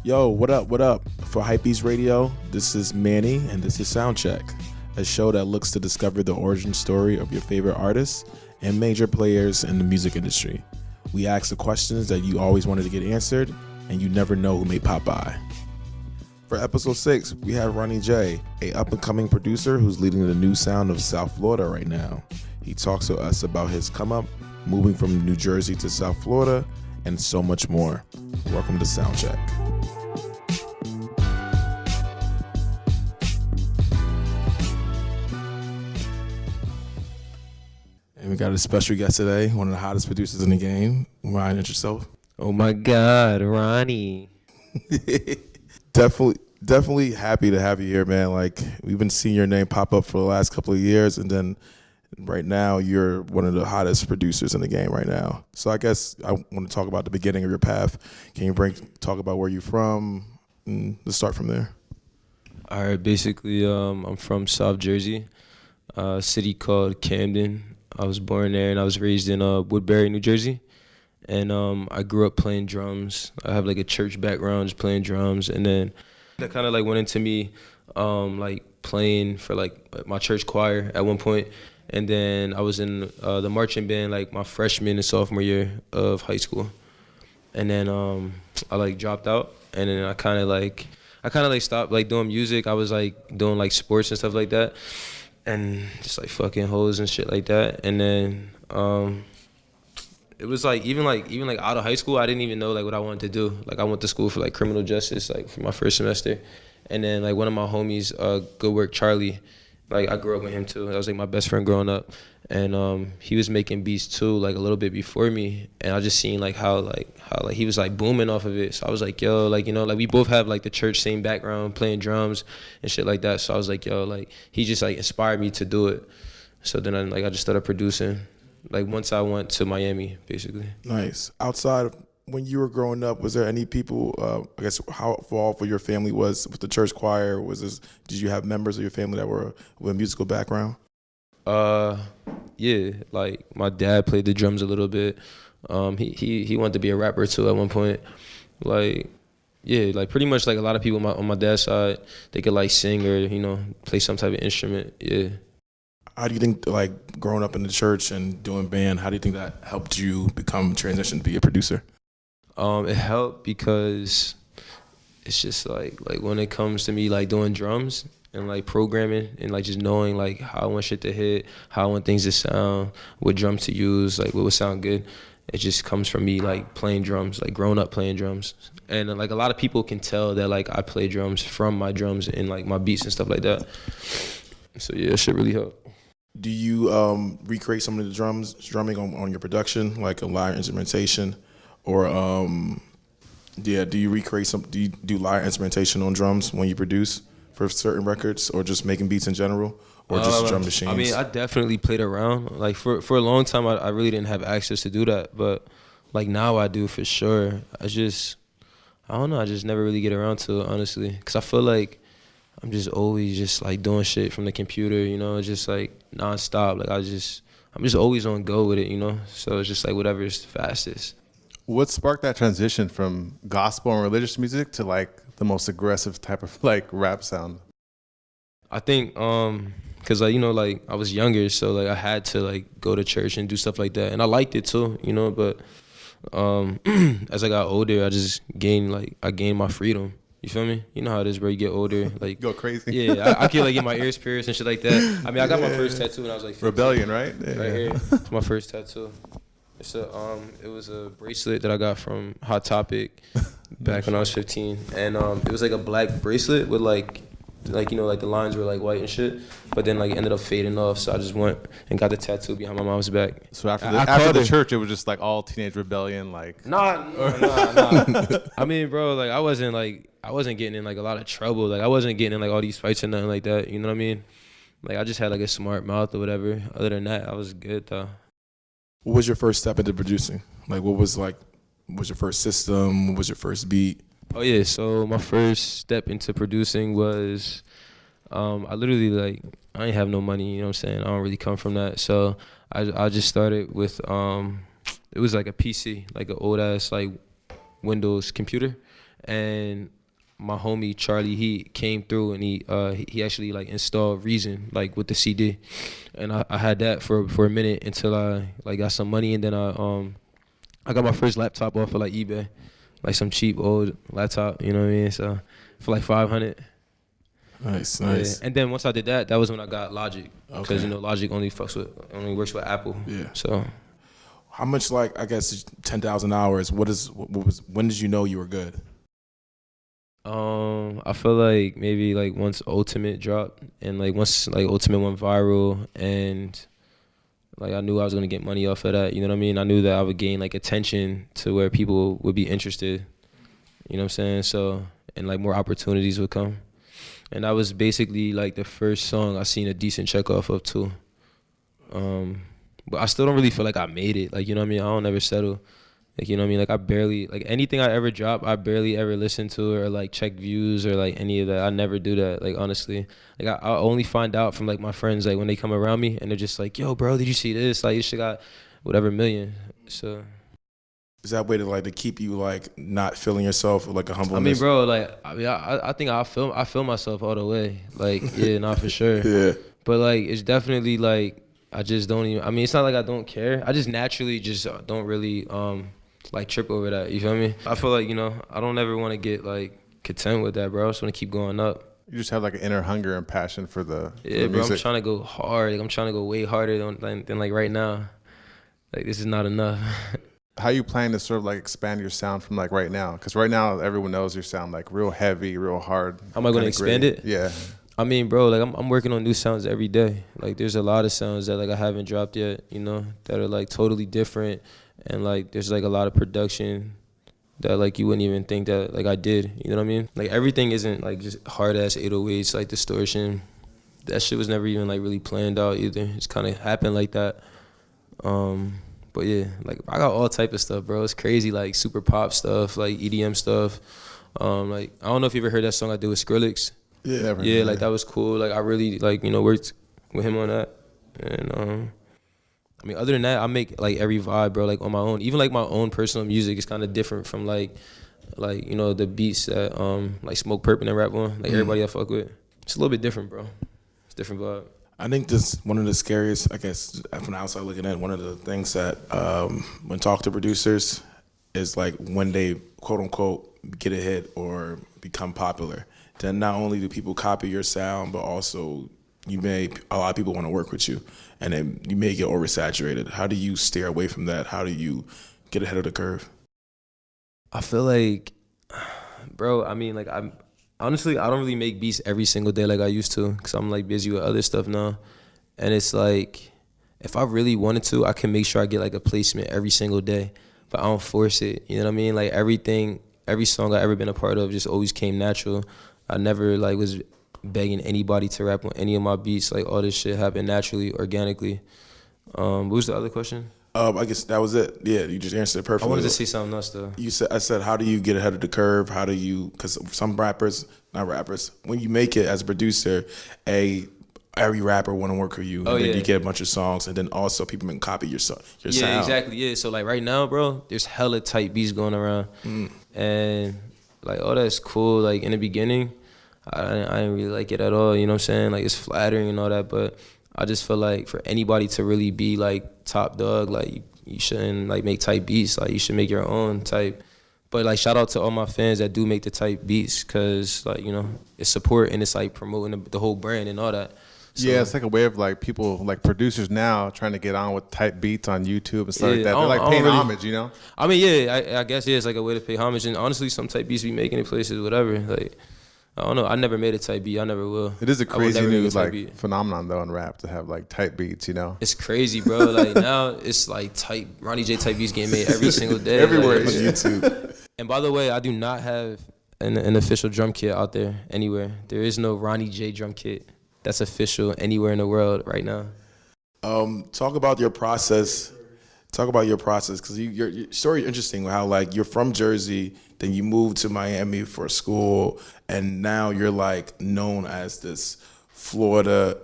Yo, what up, what up? For HYPEBEAST Radio, this is Manny, and this is Soundcheck, a show that looks to discover the origin story of your favorite artists and major players in the music industry. We ask the questions that you always wanted to get answered, and you never know who may pop by. For episode 6, we have Ronny J, a up-and-coming producer who's leading the new sound of South Florida right now. He talks to us about his come-up, moving from New Jersey to South Florida, and so much more. Welcome to Soundcheck. And we got a special guest today, one of the hottest producers in the game. Ryan, introduce yourself. Oh my God, Ronny. Definitely happy to have you here, man. Like, we've been seeing your name pop up for the last couple of years, and then right now you're one of the hottest producers in the game right now. So I guess I want to talk about the beginning of your path. Can you talk about where you're from, and let's start from there. All right, basically, I'm from South Jersey, a city called Camden. I was born there, and I was raised in Woodbury, New Jersey. And I grew up playing drums. I have like a church background, just playing drums, and then that kind of like went into me like playing for like my church choir at one point. And then I was in the marching band like my freshman and sophomore year of high school. And then I like dropped out, and then I kind of like stopped like doing music. I was like doing like sports and stuff like that, and just like fucking hoes and shit like that. And then it was like even out of high school, I didn't even know like what I wanted to do. Like I went to school for like criminal justice like for my first semester, and then like one of my homies, Good Work Charlie, like I grew up with him too. That was like my best friend growing up, and he was making beats too like a little bit before me, and I just seen like how he was like booming off of it. So I was like, yo, like, you know, like we both have like the church same background, playing drums and shit like that. So I was like, yo, like he just like inspired me to do it. So then I just started producing. Like once I went to Miami, basically. Nice. Outside of when you were growing up, was there any people, I guess, how involved your family was with the church choir? Did you have members of your family that were with a musical background? Yeah, like my dad played the drums a little bit. He wanted to be a rapper too at one point. Like, yeah, like pretty much like a lot of people on my dad's side, they could like sing or, you know, play some type of instrument, yeah. How do you think, like, growing up in the church and doing band, how do you think that helped you transition to be a producer? It helped because it's just like when it comes to me like doing drums and like programming and like just knowing like how I want shit to hit, how I want things to sound, what drums to use, like what would sound good. It just comes from me like playing drums, like growing up playing drums. And like a lot of people can tell that like I play drums from my drums and like my beats and stuff like that. So yeah, it should really help. Do you recreate some of the drumming on your production, like a live instrumentation, or do you recreate do you do live instrumentation on drums when you produce for certain records, or just making beats in general, or just drum machines? I mean, I definitely played around. Like for a long time, I really didn't have access to do that, but like now I do for sure. I don't know. I just never really get around to it, honestly, because I feel like I'm just always just like doing shit from the computer, you know, just like nonstop. Like I'm just always on go with it, you know. So it's just like whatever is fastest. What sparked that transition from gospel and religious music to like the most aggressive type of like rap sound? I think because like, you know, like I was younger, so like I had to like go to church and do stuff like that, and I liked it too, you know. But as I got older, I gained my freedom. You feel me? You know how it is, bro. You get older, like go crazy. Yeah, I can like get my ears pierced and shit like that. I mean, I got my first tattoo when I was like 15. Rebellion, right? Yeah. Right here. It's my first tattoo. It was a bracelet that I got from Hot Topic back when I was 15, and it was like a black bracelet with like you know, like the lines were like white and shit, but then like it ended up fading off, so I just went and got the tattoo behind my mom's back. So after the church, it was just like all teenage rebellion, like nah. I mean, bro, like I wasn't getting in like a lot of trouble, like I wasn't getting in like all these fights or nothing like that, you know what I mean? Like I just had like a smart mouth or whatever. Other than that, I was good though. What was your first step into producing? Like what was your first system? What was your first beat? Oh yeah, so my first step into producing was, I literally like, I ain't have no money, you know what I'm saying? I don't really come from that. So I just started with, it was like a PC, like an old ass like Windows computer. and my homie Charlie, he came through and he actually like installed Reason like with the CD, and I had that for a minute until I like got some money, and then I got my first laptop off of like eBay, like some cheap old laptop, you know what I mean? So for like 500. Nice. Yeah. And then once I did that, that was when I got Logic, because Okay. Logic only works with Apple. Yeah. So How much, like, I guess 10,000 hours? When did you know you were good? I feel like maybe like once Ultimate dropped, and like once like Ultimate went viral, and like I knew I was gonna get money off of that. You know what I mean? I knew that I would gain like attention to where people would be interested. You know what I'm saying? So, and like more opportunities would come. And that was basically like the first song I seen a decent check off of too. But I still don't really feel like I made it. Like, you know what I mean? I don't ever settle. Like, you know what I mean? Like, I barely, like, anything I ever drop, I barely ever listen to it or, like, check views or, like, any of that. I never do that, like, honestly. Like, I only find out from, like, my friends, like, when they come around me and they're just like, yo, bro, did you see this? Like, this shit got whatever million. So. Is that way to, like, to keep you, like, not feeling yourself or, like, a humbleness? I mean, bro, like, I mean, I think I feel myself all the way. Like, yeah, not for sure. Yeah. But, like, it's definitely, like, I just don't even, I mean, it's not like I don't care. I just naturally just don't really, like, trip over that. You feel me? I feel like, you know, I don't ever want to get, like, content with that, bro. I just want to keep going up. You just have like an inner hunger and passion for the Yeah, bro, music. I'm trying to go hard. Like, I'm trying to go way harder than like, right now. Like, this is not enough. How you plan to sort of like expand your sound from like right now? Because right now everyone knows your sound like real heavy, real hard. How am I going to expand gritty. it? Yeah. I mean, bro, like I'm working on new sounds every day. Like there's a lot of sounds that like I haven't dropped yet, you know, that are like totally different, and like there's like a lot of production that like you wouldn't even think that like I did, you know what I mean? Like everything isn't like just hard ass 808s, like distortion. That shit was never even like really planned out either. It's kind of happened like that. But yeah, like I got all type of stuff, bro. It's crazy, like super pop stuff, like EDM stuff. Like I don't know if you ever heard that song I did with Skrillex. Yeah. Never. Yeah, like that was cool. Like I really like, you know, worked with him on that. And I mean, other than that, I make like every vibe, bro, like on my own. Even like my own personal music is kind of different from like you know, the beats that like Smokepurpp and that rap on. Like everybody I fuck with. It's a little bit different, bro. It's a different vibe. I think this one of the scariest, I guess, from the outside looking in, one of the things that when talk to producers is like when they quote unquote get a hit or become popular, then not only do people copy your sound, but also a lot of people want to work with you, and then you may get oversaturated. How do you steer away from that? How do you get ahead of the curve? I feel like, bro, I mean, like honestly, I don't really make beats every single day like I used to, because I'm like busy with other stuff now. And it's like, if I really wanted to, I can make sure I get like a placement every single day, but I don't force it. You know what I mean? Like every song I ever been a part of just always came natural. I never like was begging anybody to rap on any of my beats. Like all this shit happened naturally, organically. What was the other question? I guess that was it. Yeah, you just answered it perfectly. I wanted to say something else though. I said, how do you get ahead of the curve? How do you, because some rappers, not rappers, when you make it as a producer, every rapper want to work with you. And then you get a bunch of songs, and then also people can copy your sound. Yeah, exactly. Yeah, so like right now, bro, there's hella tight beats going around, and like all that's cool. Like in the beginning, I didn't really like it at all. You know what I'm saying? Like it's flattering and all that, but I just feel like for anybody to really be like top dog, like you shouldn't like make type beats. Like you should make your own type. But like shout out to all my fans that do make the type beats, cause like, you know, it's support and it's like promoting the whole brand and all that. So, yeah, it's like a way of like people, like producers now trying to get on with type beats on YouTube and stuff like that. They're like paying homage, you know? I mean, yeah, I guess, yeah, it's like a way to pay homage. And honestly, some type beats be making in places, whatever. Like, I don't know. I never made a type beat. I never will. It is a crazy new like phenomenon though in rap to have like type beats, you know? It's crazy, bro. Like now it's like type Ronny J type beats getting made every single day. Everywhere like, on YouTube. And by the way, I do not have an official drum kit out there anywhere. There is no Ronny J drum kit that's official anywhere in the world right now. Talk about your process. Because your story is interesting. How like you're from Jersey, then you moved to Miami for school, and now you're like known as this Florida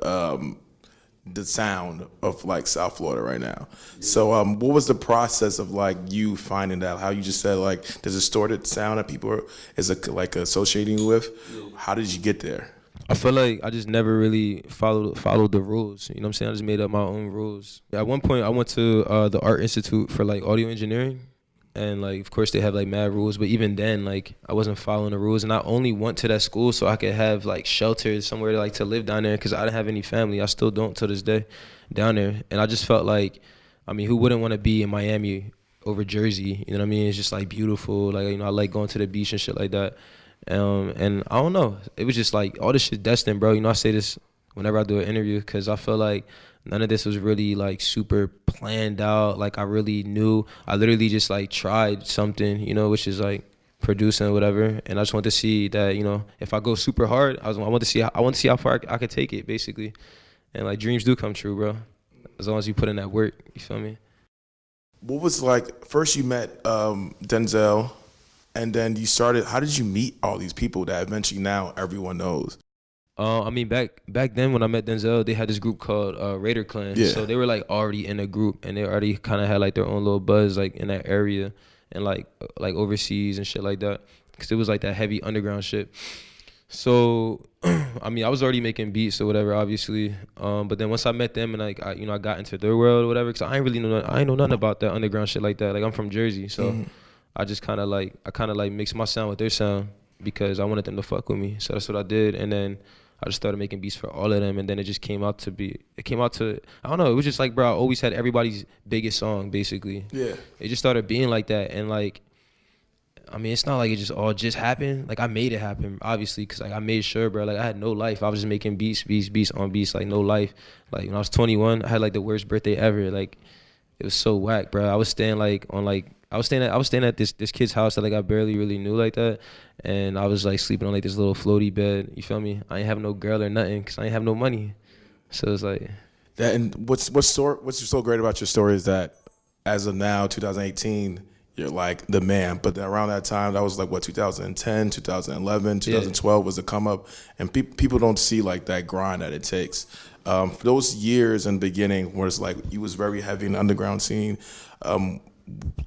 the sound of like South Florida right now. So what was the process of like you finding that? How you just said like the distorted sound that people is like associating you with? How did you get there? I feel like I just never really followed the rules. You know what I'm saying? I just made up my own rules. At one point, I went to the Art Institute for like audio engineering, and like of course they have like mad rules, but even then like I wasn't following the rules. And I only went to that school so I could have like shelter somewhere like to live down there, because I didn't have any family. I still don't to this day down there. And I just felt like, I mean, who wouldn't want to be in Miami over Jersey? You know what I mean? It's just like beautiful. Like, you know, I like going to the beach and shit like that. And I don't know, it was just like all this shit destined, bro. You know, I say this whenever I do an interview, because I feel like none of this was really like super planned out. Like I really knew, I literally just like tried something, you know, which is like producing or whatever. And I just want to see that, you know, if I go super hard, I want to see how far I could take it, basically. And like dreams do come true, bro, as long as you put in that work. You feel me? What was like first you met Denzel, and then you started, how did you meet all these people that eventually now everyone knows? I mean, back then when I met Denzel, they had this group called Raider Clan. Yeah. So they were like already in a group, and they already kind of had like their own little buzz like in that area and like overseas and shit like that, because it was like that heavy underground shit. So I mean, I was already making beats or whatever, obviously. But then once I met them and like I got into their world or whatever, because I ain't know nothing about that underground shit like that. Like I'm from Jersey, so I just kind of like mixed my sound with their sound because I wanted them to fuck with me. So that's what I did, and then I just started making beats for all of them, and then it just came out to, I don't know, it was just like, bro, I always had everybody's biggest song, basically. Yeah. It just started being like that, and like, I mean, it's not like it just all just happened. Like I made it happen, obviously, because like I made sure, bro, like I had no life. I was just making beats on beats, like no life. Like when I was 21, I had like the worst birthday ever. Like it was so whack, bro. I was staying at this kid's house that like I barely really knew like that, and I was like sleeping on like this little floaty bed. You feel me? I ain't have no girl or nothing because I ain't have no money. So it's like that. And what's so great about your story is that as of now, 2018, you're like the man. But around that time, that was like what, 2010, 2011, 2012 was a come up, and people don't see like that grind that it takes. For those years in the beginning where it's like you was very heavy in the underground scene,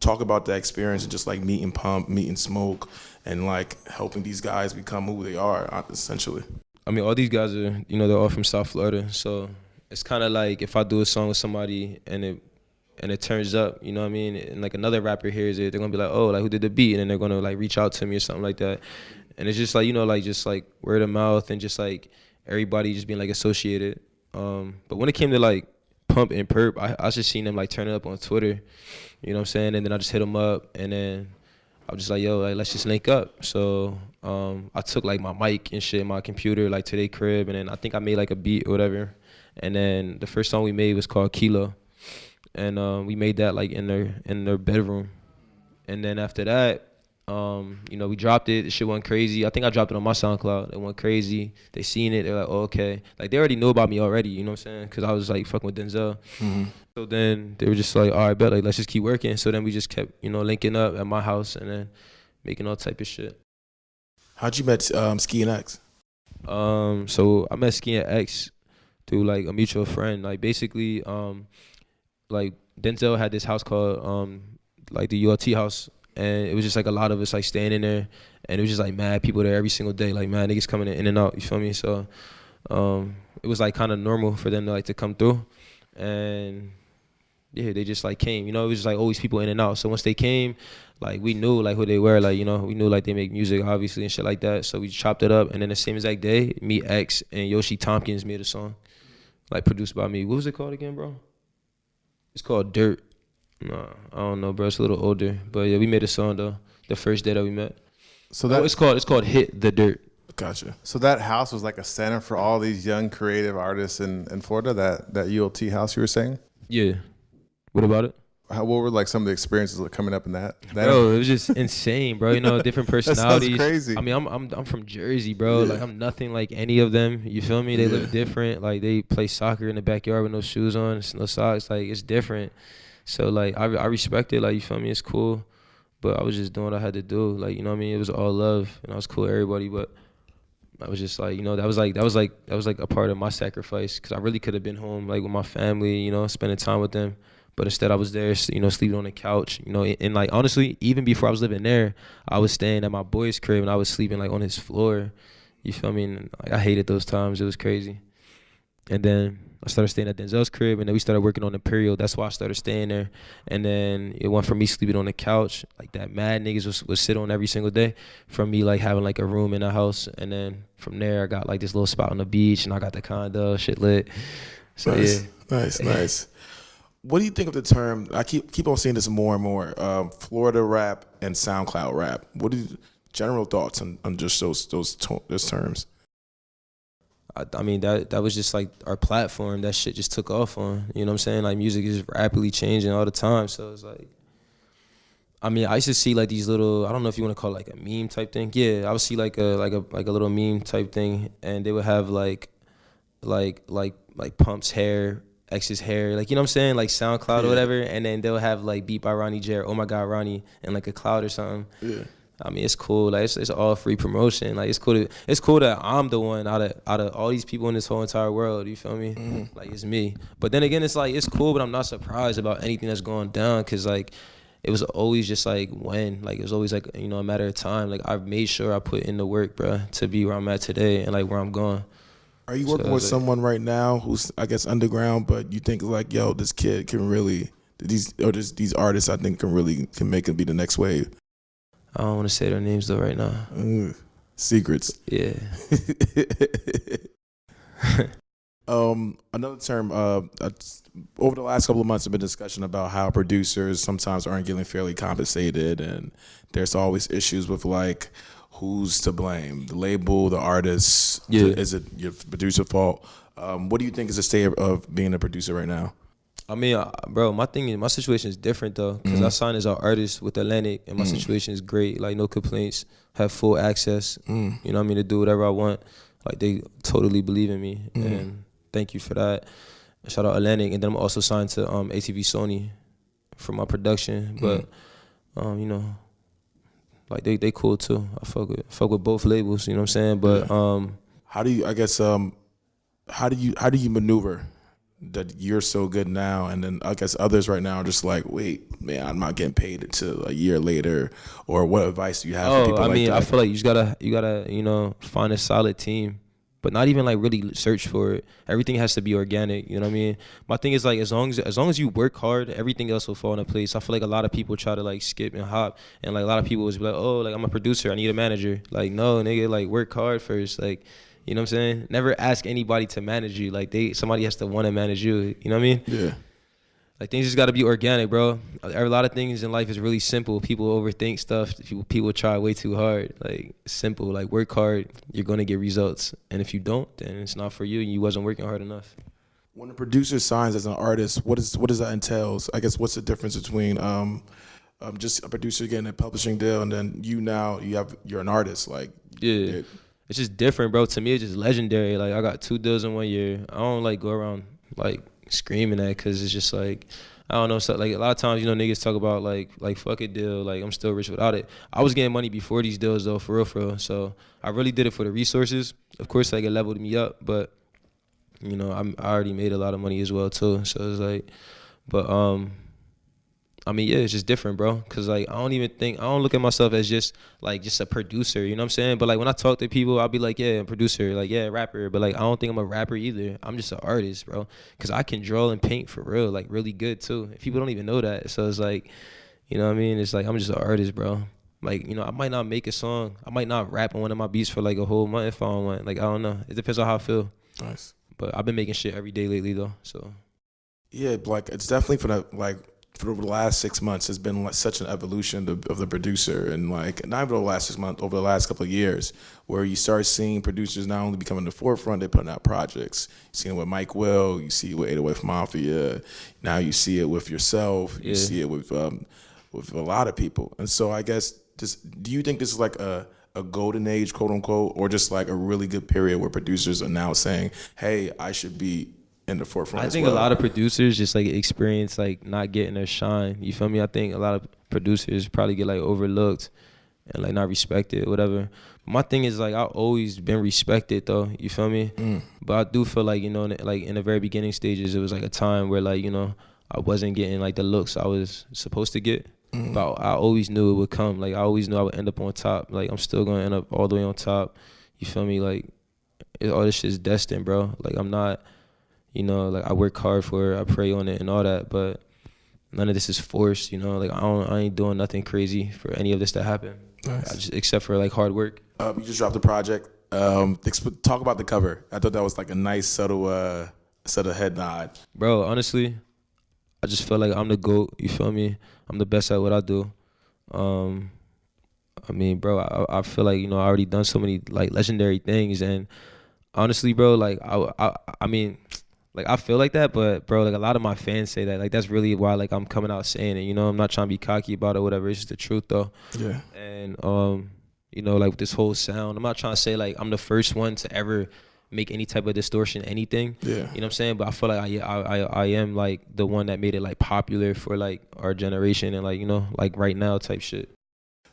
talk about that experience and just like meeting Pump, meeting Smoke, and like helping these guys become who they are, essentially. I mean, all these guys are, you know, they're all from South Florida, so it's kind of like if I do a song with somebody and it turns up, you know what I mean, and like another rapper hears it, they're gonna be like, oh, like who did the beat, and then they're gonna like reach out to me or something like that, and it's just like, you know, like just like word of mouth and just like everybody just being like associated. But when it came to like Pump and Purpp, I just seen them like turn it up on Twitter, you know what I'm saying, and then I just hit them up, and then I was just like, yo, like let's just link up. So I took like my mic and shit, my computer like to their crib, and then I think I made like a beat or whatever, and then the first song we made was called Kilo, and we made that like in their bedroom, and then after that, you know, we dropped it. The shit went crazy. I think I dropped it on my SoundCloud. It went crazy. They seen it. They're like, oh, okay. Like they already knew about me already. You know what I'm saying? Because I was like fucking with Denzel. Mm-hmm. So then they were just like, all right, bet. Like let's just keep working. So then we just kept, you know, linking up at my house and then making all type of shit. How'd you met Ski and X? So I met Ski and X through like a mutual friend. Like basically, like Denzel had this house called like the ULT house. And it was just like a lot of us like staying in there, and it was just like mad people there every single day, like mad niggas coming in and out, you feel me? So it was like kind of normal for them to like to come through, and yeah, they just like came, you know. It was just like always people in and out. So once they came, like we knew like who they were, like, you know, we knew like they make music obviously and shit like that. So we chopped it up, and then the same exact day, me, X, and Yoshi Tompkins made a song, like produced by me. What was it called again, bro? It's called Dirt. Nah, I don't know, bro. It's a little older, but yeah, we made a song though. The first day that we met. So that it's called Hit the Dirt. Gotcha. So that house was like a center for all these young creative artists in Florida. That ULT house you were saying. Yeah. What about it? What were like some of the experiences coming up in that? Bro, it was just insane, bro. You know, different personalities. That sounds crazy. I mean, I'm from Jersey, bro. Yeah. Like I'm nothing like any of them. You feel me? They live different. Like they play soccer in the backyard with no shoes on, no socks. Like it's different. So like I respect it, like, you feel me, it's cool, but I was just doing what I had to do, like, you know what I mean, it was all love and I was cool with everybody. But I was just like, you know, that was like a part of my sacrifice, because I really could have been home like with my family, you know, spending time with them. But instead I was there, you know, sleeping on the couch, you know, and like honestly, even before I was living there, I was staying at my boy's crib and I was sleeping like on his floor. You feel me? And like, I hated those times. It was crazy. And then I started staying at Denzel's crib, and then we started working on Imperial. That's why I started staying there. And then it went from me sleeping on the couch, like that mad niggas would sit on every single day, from me like having like a room in the house. And then from there, I got like this little spot on the beach, and I got the condo, shit lit. So nice, yeah. nice. What do you think of the term? I keep on seeing this more and more. Florida rap and SoundCloud rap. What are your general thoughts on just those terms? I mean, that was just like our platform. That shit just took off on. You know what I'm saying? Like, music is rapidly changing all the time. So it's like, I mean, I used to see like these little, I don't know if you want to call it like a meme type thing. Yeah, I would see like a little meme type thing, and they would have like Pump's hair, X's hair, like, you know what I'm saying, like SoundCloud or whatever, and then they'll have like Beat by Ronny J or Oh My God Ronnie and like a cloud or something. Yeah. I mean, it's cool. Like, it's all free promotion. Like, it's cool that I'm the one out of all these people in this whole entire world. You feel me? Mm-hmm. Like, it's me. But then again, it's like, it's cool, but I'm not surprised about anything that's going down, because like, it was always just like it was always like, you know, a matter of time. Like, I've made sure I put in the work, bro, to be where I'm at today and like where I'm going. Are you working with someone right now who's, I guess, underground, but you think like, yo, this kid can really, these artists I think can make it be the next wave? I don't want to say their names though right now. Secrets. Yeah. Another term, over the last couple of months, there's been discussion about how producers sometimes aren't getting fairly compensated, and there's always issues with like, who's to blame? The label, the artist? Yeah. Is it your producer fault? What do you think is the state of being a producer right now? I mean, bro, my situation is different though, because I signed as an artist with Atlantic, and my situation is great. Like, no complaints, have full access. You know what I mean, to do whatever I want. Like, they totally believe in me, and thank you for that. Shout out Atlantic, and then I'm also signed to ATV Sony for my production. But you know, like they cool too. I fuck with both labels. You know what I'm saying? But how do you? I guess how do you maneuver that you're so good now, and then I guess others right now are just like, wait, man, I'm not getting paid until a year later? Or what advice do you have for people like that? I feel like you gotta you know, find a solid team, but not even like really search for it. Everything has to be organic. You know what I mean? My thing is like, as long as you work hard, everything else will fall into place. I feel like a lot of people try to like skip and hop, and like a lot of people was like, oh, like I'm a producer, I need a manager. Like, no, nigga, like work hard first. Like, you know what I'm saying? Never ask anybody to manage you. Like, somebody has to want to manage you. You know what I mean? Yeah. Like, things just got to be organic, bro. A lot of things in life is really simple. People overthink stuff. People try way too hard. Like, simple. Like, work hard, you're going to get results. And if you don't, then it's not for you. You wasn't working hard enough. When a producer signs as an artist, what does that entails? I guess what's the difference between just a producer getting a publishing deal, and then you're an artist? Like, yeah. It's just different, bro. To me, it's just legendary. Like, I got 2 deals in 1 year. I don't like go around like screaming that, because it's just like, I don't know. So like, a lot of times, you know, niggas talk about like fuck a deal, like I'm still rich without it. I was getting money before these deals though, for real. So I really did it for the resources. Of course, like, it leveled me up, but you know, I already made a lot of money as well too. So it's like, but I mean, yeah, it's just different, bro. Cause like, I don't look at myself as just a producer, you know what I'm saying? But like, when I talk to people, I'll be like, yeah, I'm a producer, like, yeah, rapper. But like, I don't think I'm a rapper either. I'm just an artist, bro. Cause I can draw and paint for real, like really good too. People don't even know that. So it's like, you know what I mean? It's like, I'm just an artist, bro. Like, you know, I might not make a song. I might not rap on one of my beats for like a whole month if I don't want. Like, I don't know. It depends on how I feel. Nice. But I've been making shit every day lately though, so. Yeah, like, it's definitely for the last 6 months, has been like such an evolution of the producer, and like, not even over the last 6 months, over the last couple of years, where you start seeing producers not only becoming the forefront, they're putting out projects. You see it with Mike Will, you see it with 808 Mafia, now you see it with yourself, you see it with a lot of people. And so I guess, do you think this is like a golden age, quote unquote, or just like a really good period where producers are now saying, hey, I should be in the forefront? I think a lot of producers just like experience like not getting their shine. You feel me? I think a lot of producers probably get like overlooked, and like not respected, whatever. But my thing is like I always been respected though. You feel me? But I do feel like, you know, like in the very beginning stages, it was like a time where like, you know, I wasn't getting like the looks I was supposed to get. But I always knew it would come. Like I always knew I would end up on top. Like I'm still gonna end up all the way on top. You feel me? Like all this shit's destined, bro. Like I'm not, you know, like I work hard for it, I pray on it and all that, but none of this is forced, you know. Like I ain't doing nothing crazy for any of this to happen. Nice. Except for like hard work. You just dropped the project. Talk about the cover. I thought that was like a nice subtle head nod. Bro, honestly, I just feel like I'm the GOAT, you feel me? I'm the best at what I do. I mean, bro, I feel like, you know, I already done so many like legendary things, and honestly, bro, like I mean, like I feel like that, but bro, like a lot of my fans say that. Like that's really why like I'm coming out saying it, you know. I'm not trying to be cocky about it or whatever. It's just the truth though. Yeah. And you know, like with this whole sound, I'm not trying to say like I'm the first one to ever make any type of distortion, anything. Yeah. You know what I'm saying? But I feel like I am like the one that made it like popular for like our generation and like, you know, like right now type shit.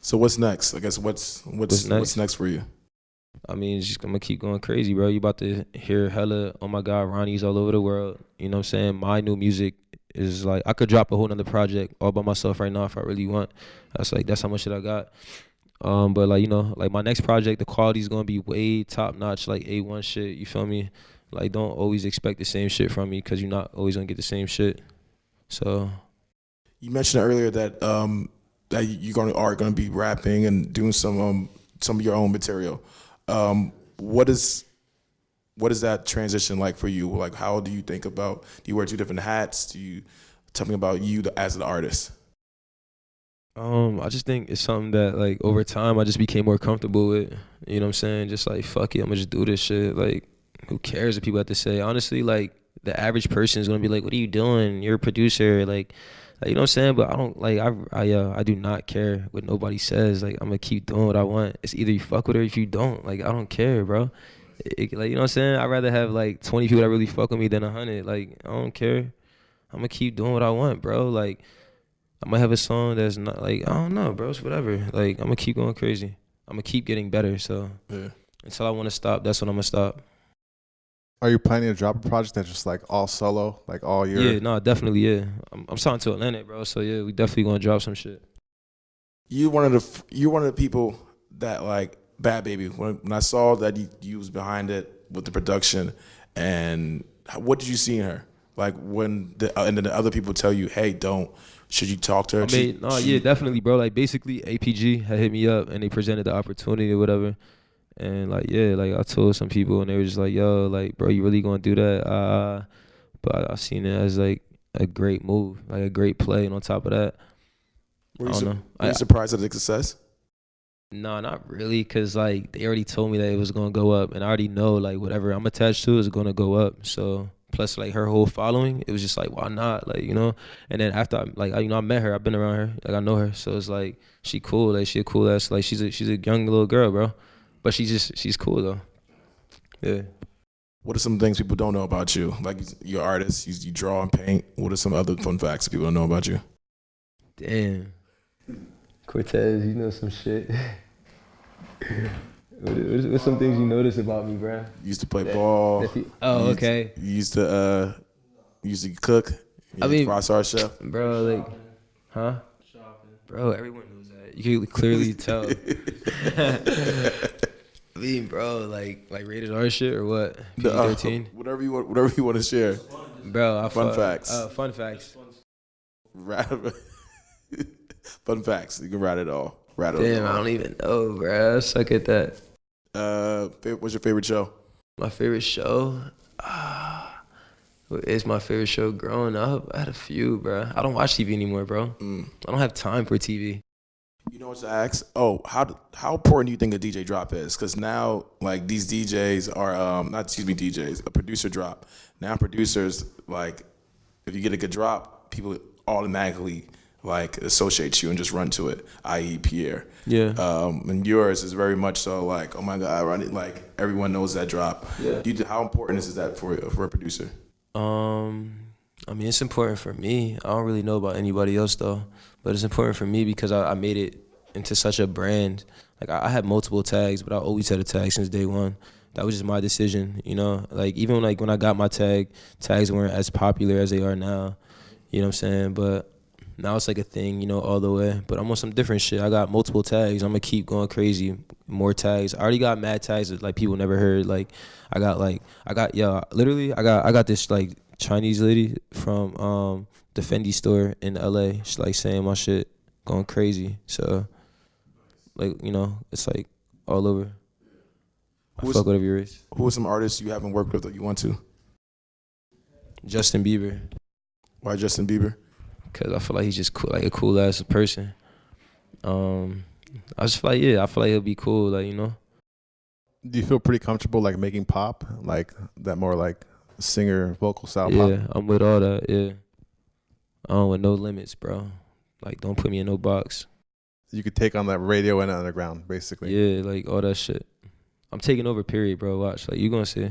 So what's next? I guess what's next for you? I mean, I'm gonna keep going crazy, bro. You about to hear hella, oh my God, Ronnie's all over the world. You know what I'm saying? My new music is like, I could drop a whole nother project all by myself right now if I really want. That's how much shit I got. But like, you know, like my next project, the quality's gonna be way top notch, like A1 shit, you feel me? Like don't always expect the same shit from me because you're not always gonna get the same shit. So. You mentioned earlier that that you are gonna be rapping and doing some of your own material. What is that transition like for you? Like, how do you think about? Do you wear two different hats? Do you tell me about you as an artist? I just think it's something that like over time I just became more comfortable with. You know what I'm saying? Just like fuck it, I'm gonna just do this shit. Like, who cares what people have to say? Honestly, like the average person is gonna be like, "What are you doing? You're a producer." Like you know what I'm saying? But I don't like I do not care what nobody says. Like I'm gonna keep doing what I want. It's either you fuck with it or if you don't. Like I don't care, bro. Like you know what I'm saying? I'd rather have like 20 people that really fuck with me than 100. Like I don't care. I'm gonna keep doing what I want, bro. Like I might have a song that's not like I don't know, bro. It's whatever. Like I'm gonna keep going crazy. I'm gonna keep getting better. So until I want to stop, that's when I'm gonna stop. Are you planning to drop a project that's just like all solo, like all year? Yeah, no, definitely, yeah. I'm signed to Atlantic, bro. So yeah, we definitely gonna drop some shit. You're one of the people that like Bhad Bhabie. When I saw that you was behind it with the production, and what did you see in her? Like when and then the other people tell you, hey, should you talk to her? Yeah, definitely, bro. Like basically, APG had hit me up and they presented the opportunity or whatever. And like, yeah, like I told some people and they were just like, yo, like, bro, you really gonna do that? But I seen it as like a great move, like a great play. And on top of that, were you surprised at the success? No, not really, cause like they already told me that it was gonna go up, and I already know like whatever I'm attached to is gonna go up. So plus like her whole following, it was just like why not, like you know. And then after I met her, I've been around her, like I know her, so it's like she cool, like she a cool ass, like she's a young little girl, bro. But she's cool though. Yeah. What are some things people don't know about you? Like you're an artist, you draw and paint. What are some other fun facts people don't know about you? Damn. Cortez, you know some shit. What's some things you notice about me, bro? You used to play ball. Okay. You used to cook. Frost art chef. Bro, like, huh? Bro, everyone knows that. You can clearly tell. I mean, bro, like rated R shit or what? PG-13? Whatever you want to share. Bro, fun facts. Fun facts. Fun facts. You can write it all. Damn, I don't even know, bro. I suck at that. What's your favorite show? My favorite show? What is my favorite show growing up? I had a few, bro. I don't watch TV anymore, bro. I don't have time for TV. You know what to ask? Oh, how important do you think a DJ drop is? Because now, like, these DJs are, DJs, a producer drop. Now producers, like, if you get a good drop, people automatically, like, associate you and just run to it, i.e. Pierre. Yeah. And yours is very much so, like, oh, my God, Ronny, like, everyone knows that drop. Yeah. How important is that for a producer? I mean, it's important for me. I don't really know about anybody else, though. But it's important for me because I made it into such a brand. Like I had multiple tags, but I always had a tag since day one. That was just my decision, you know. Like even like when I got my tags weren't as popular as they are now. You know what I'm saying? But now it's like a thing, you know, all the way. But I'm on some different shit. I got multiple tags. I'm gonna keep going crazy. More tags. I already got mad tags that like people never heard. Like I got this like Chinese lady from the Fendi store in LA. She's like saying my shit, going crazy. So like, you know, it's like all over. I fuck with every race. Who are some artists you haven't worked with that you want to? Justin Bieber. Why Justin Bieber? Cause I feel like he's just cool, like a cool ass person. I just feel like I feel like he'll be cool, like, you know. Do you feel pretty comfortable like making pop, like that more like singer vocal style pop? Yeah, I'm with all that. Yeah, with no limits, bro. Like, don't put me in no box. You could take on that radio and underground, basically. Yeah, like all that shit. I'm taking over, period, bro. Watch, like you gonna see.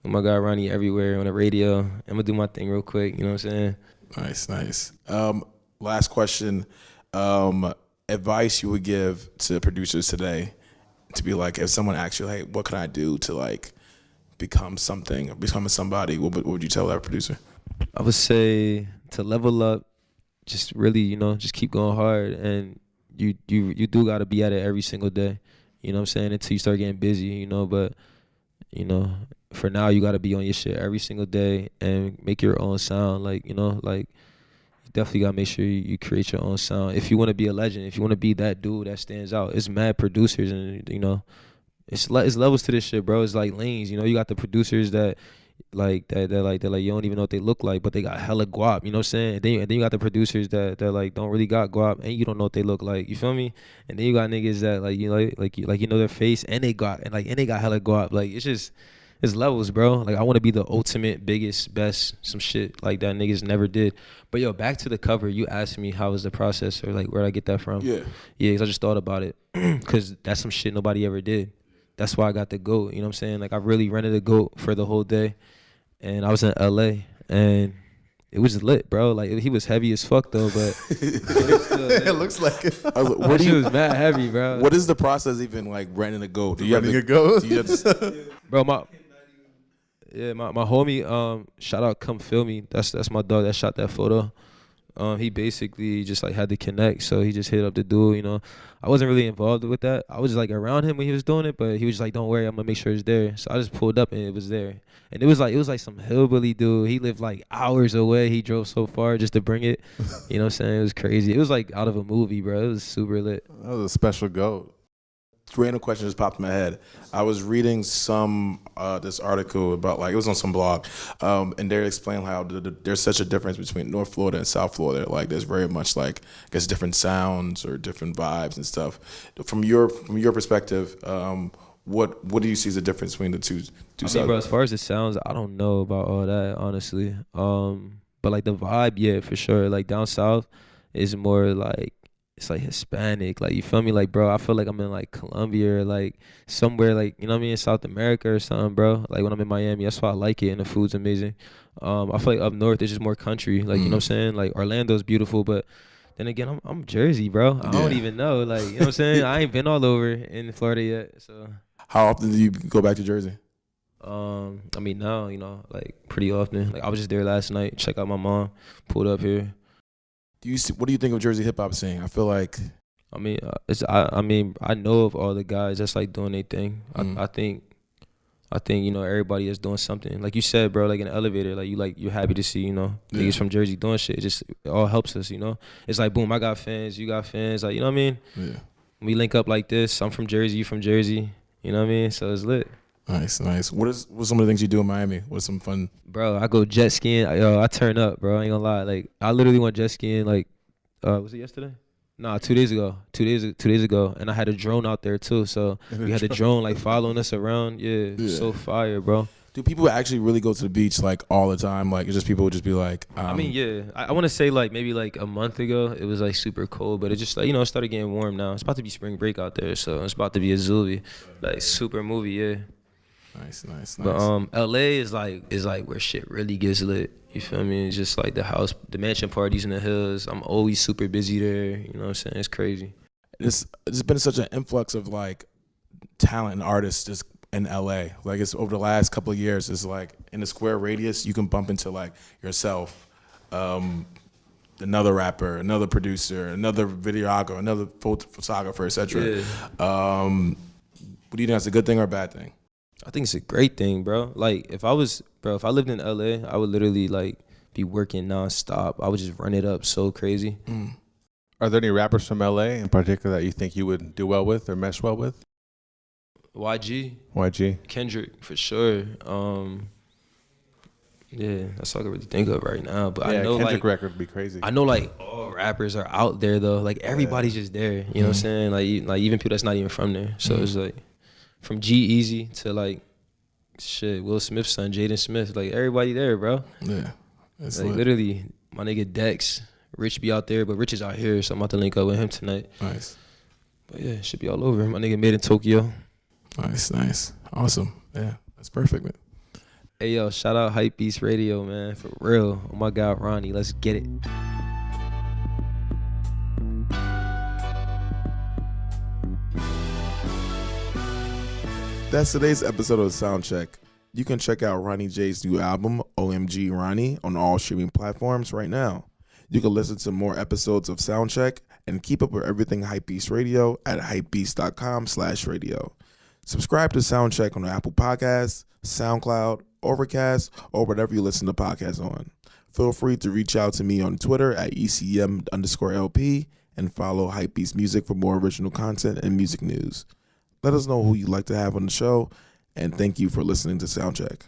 Oh my God, Ronny everywhere on the radio. I'm gonna do my thing real quick. You know what I'm saying? Nice. Last question. Advice you would give to producers today to be like, if someone asks you, hey, what can I do to like become something, or become somebody? What would you tell that producer? I would say to level up, just really, you know, just keep going hard, and you do got to be at it every single day. You know what I'm saying? Until you start getting busy, you know. But you know, for now, you got to be on your shit every single day and make your own sound. Like, you know, like you definitely got to make sure you create your own sound. If you want to be a legend, if you want to be that dude that stands out, it's mad producers, and you know, it's levels to this shit, bro. It's like lanes. You know, you got the producers that like you don't even know what they look like, but they got hella guap. You know what I'm saying? And then you got the producers that like don't really got guap, and you don't know what they look like. You feel me? And then you got niggas that like you know their face, and they got hella guap. Like it's levels, bro. Like I want to be the ultimate, biggest, best, some shit like that niggas never did. But yo, back to the cover. You asked me how was the process, or like where'd I get that from? Yeah, because I just thought about it, because that's some shit nobody ever did. That's why I got the GOAT. You know what I'm saying? Like I really rented a GOAT for the whole day. And I was in LA, and it was lit, bro. Like he was heavy as fuck though, but it looks like it. What he was mad heavy, bro. What is the process even like renting a GOAT? Do you renting a GOAT? Bro, my homie, shout out Come Feel Me. That's my dog that shot that photo. He basically just like had to connect, so he just hit up the dude. You know, I wasn't really involved with that. I was just like around him when he was doing it, but he was just like, "Don't worry, I'm gonna make sure it's there." So I just pulled up and it was there, and it was like some hillbilly dude. He lived like hours away. He drove so far just to bring it. You know what I'm saying? It was crazy. It was like out of a movie, bro. It was super lit. That was a special GOAT. Random question just popped in my head. I was reading this article about, like, it was on some blog, and they're explaining how there's such a difference between North Florida and South Florida. Like there's very much like, I guess, different sounds or different vibes and stuff. From your perspective, what do you see as the difference between the two? I mean, bro, as far as the sounds, I don't know about all that, honestly. But like the vibe, yeah, for sure. Like down south is more like, it's like Hispanic, like, you feel me? Like, bro, I feel like I'm in like Colombia or like somewhere, like, you know what I mean, in South America or something, bro. Like when I'm in Miami, that's why I like it, and the food's amazing. I feel like up north it's just more country, like, you know what I'm saying? Like Orlando's beautiful, but then again, I'm Jersey, bro. I don't even know, like, you know what I'm saying? I ain't been all over in Florida yet, so. How often do you go back to Jersey? I mean, now, you know, like pretty often. Like I was just there last night, check out my mom, pulled up here. What do you think of Jersey hip hop scene? I feel like, I mean, I know of all the guys that's like doing their thing. I think, you know, everybody is doing something. Like you said, bro, like in the elevator, like you're happy to see, you know, niggas from Jersey doing shit. It all helps us, you know. It's like, boom, I got fans, you got fans, like, you know what I mean? Yeah. We link up like this. I'm from Jersey, you from Jersey. You know what I mean? So it's lit. Nice. What's some of the things you do in Miami? What's some fun? Bro, I go jet skiing. I turn up, bro. I ain't gonna lie. Like, I literally went jet skiing, like, was it yesterday? Nah, 2 days ago. 2 days ago. And I had a drone out there too. So we had the drone like following us around. Yeah. So fire, bro. Do people actually really go to the beach like all the time? Like, it's just people would just be like, I mean, yeah. I want to say like maybe like a month ago it was like super cold, but it just like, you know, it started getting warm now. It's about to be spring break out there, so it's about to be a Zooey, like super movie, yeah. Nice. But LA is like where shit really gets lit. You feel me? It's just like the mansion parties in the hills. I'm always super busy there. You know what I'm saying? It's crazy. It's been such an influx of like talent and artists just in LA. Like it's over the last couple of years, it's like in a square radius you can bump into like yourself, another rapper, another producer, another videographer, another photographer, etc. Yeah. What do you think, that's a good thing or a bad thing? I think it's a great thing, bro. Like if I lived in LA, I would literally like be working nonstop. I would just run it up so crazy. Are there any rappers from LA in particular that you think you would do well with or mesh well with? YG, Kendrick for sure. Yeah, that's all I can really think of right now. But I know Kendrick like record would be crazy. I know like all rappers are out there though. Like everybody's just there. You know what I'm saying? Like even people that's not even from there. So it's like from G-Eazy to like shit, Will Smith's son, Jaden Smith. Like everybody there, bro. Yeah, it's like literally my nigga Dex, Rich be out there, but Rich is out here, so I'm about to link up with him tonight. Nice. But yeah, it should be all over. My nigga made in Tokyo. Nice. Awesome. Yeah, that's perfect, man. Hey yo, shout out HYPEBEAST Radio, man, for real. Oh my God, Ronnie, let's get it. That's today's episode of Soundcheck. You can check out Ronny J's new album, OMG Ronnie, on all streaming platforms right now. You can listen to more episodes of Soundcheck and keep up with everything HYPEBEAST Radio at hypebeast.com/radio. Subscribe to Soundcheck on Apple Podcasts, SoundCloud, Overcast, or whatever you listen to podcasts on. Feel free to reach out to me on Twitter at ECM_LP and follow HYPEBEAST Music for more original content and music news. Let us know who you'd like to have on the show, and thank you for listening to Soundcheck.